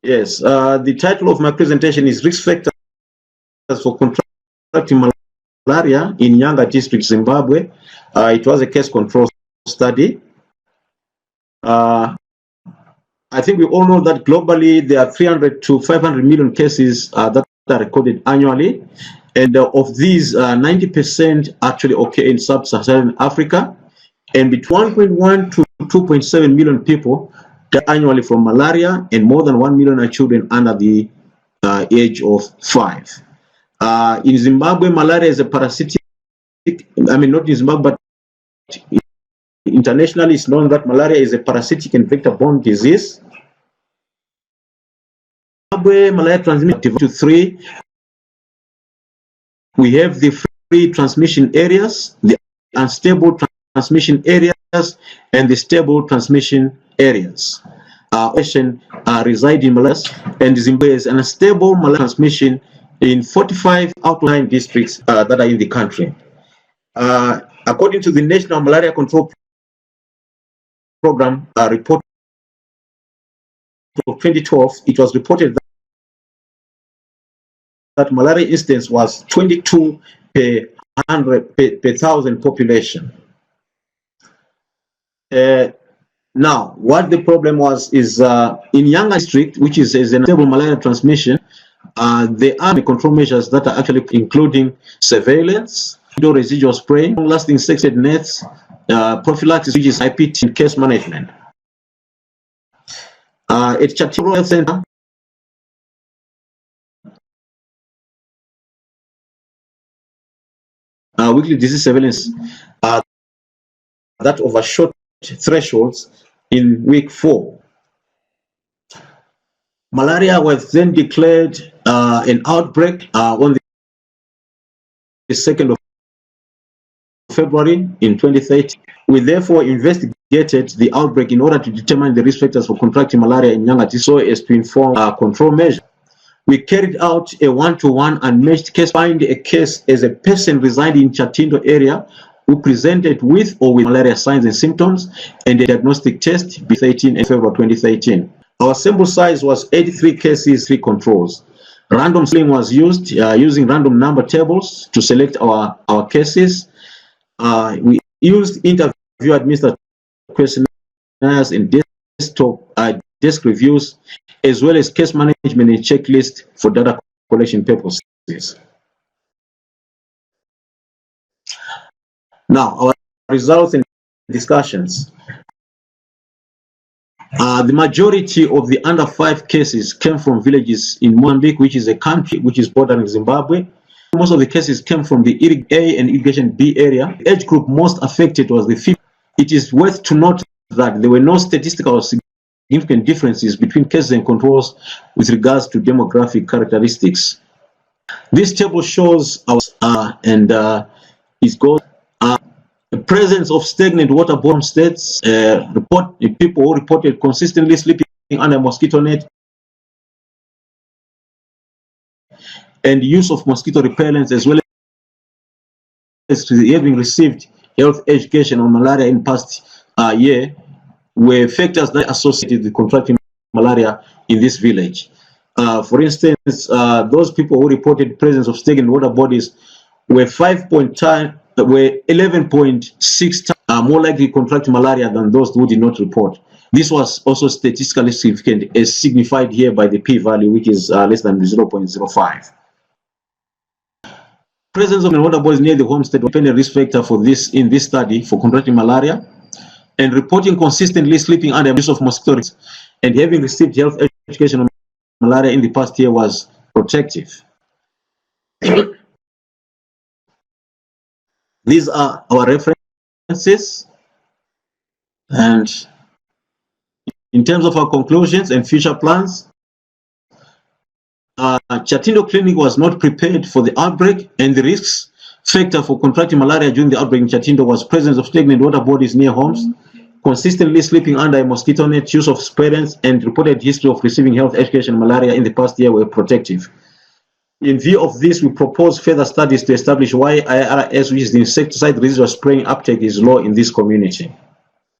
Yes, the title of my presentation is Risk Factors for Contracting Malaria in Nyanga District, Zimbabwe. It was a case control study. I think we all know that globally there are 300 to 500 million cases that are recorded annually. And of these, 90% actually occur in sub-Saharan Africa. And between 1.1 to 2.7 million people die annually from malaria, and more than 1 million are children under the age of 5. In Zimbabwe, malaria is a parasitic, not in Zimbabwe, but internationally it's known that malaria is a parasitic and vector-borne disease. Zimbabwe, malaria transmission to 3. We have the free transmission areas, the unstable transmission areas, and the stable transmission areas. Reside in malaria, and Zimbabwe is an unstable malaria transmission in 45 out of 9 districts that are in the country. According to the National Malaria Control Program report of 2012, it was reported that malaria incidence was 22 per 1,000 population. Now, what the problem was is in Nyanga District, which is a stable malaria transmission, there are control measures that are actually including surveillance, residual spraying, long-lasting sexed nets, prophylaxis, which is IPT, and case management. At Texila Health Center, weekly disease surveillance that overshot thresholds in week 4. Malaria was then declared an outbreak on the 2nd of February in 2030. We therefore investigated the outbreak in order to determine the risk factors for contracting malaria in Nyanga District so as to inform control measures. We carried out a one-to-one unmatched case, find a case as a person residing in Chatindo area who presented with or with malaria signs and symptoms, and a diagnostic test between 13 and February 2013. Our sample size was 83 cases, 3 controls. Random sampling was used using random number tables to select our cases. We used interview administered questionnaires and desktop desk reviews, as well as case management and checklist for data collection purposes. Now, our results and discussions. The majority of the under 5 cases came from villages in Mozambique, which is a country which is bordering Zimbabwe. Most of the cases came from the A and Irrigation B area. The age group most affected was the 50. It is worth to note that there were no statistical or significant differences between cases and controls with regards to demographic characteristics. This table shows our the presence of stagnant waterborne states, people who reported consistently sleeping under a mosquito net, and use of mosquito repellents, as well as having received health education on malaria in past year, were factors that associated with contracting malaria in this village. For instance, those people who reported presence of stagnant water bodies were 11.6 times more likely to contract malaria than those who did not report. This was also statistically significant, as signified here by the p-value, which is less than 0.05. Presence of water bodies near the homestead was a risk factor for this in this study for contracting malaria, and reporting consistently sleeping under use of mosquitoes and having received health education on malaria in the past year was protective. These are our references, and in terms of our conclusions and future plans, Chatindo Clinic was not prepared for the outbreak, and the risks factor for contracting malaria during the outbreak in Chatindo was presence of stagnant water bodies near homes, consistently sleeping under a mosquito net, use of sprayers, and reported history of receiving health education on malaria in the past year were protective. In view of this, we propose further studies to establish why IRS, which is the insecticide residual spraying uptake, is low in this community.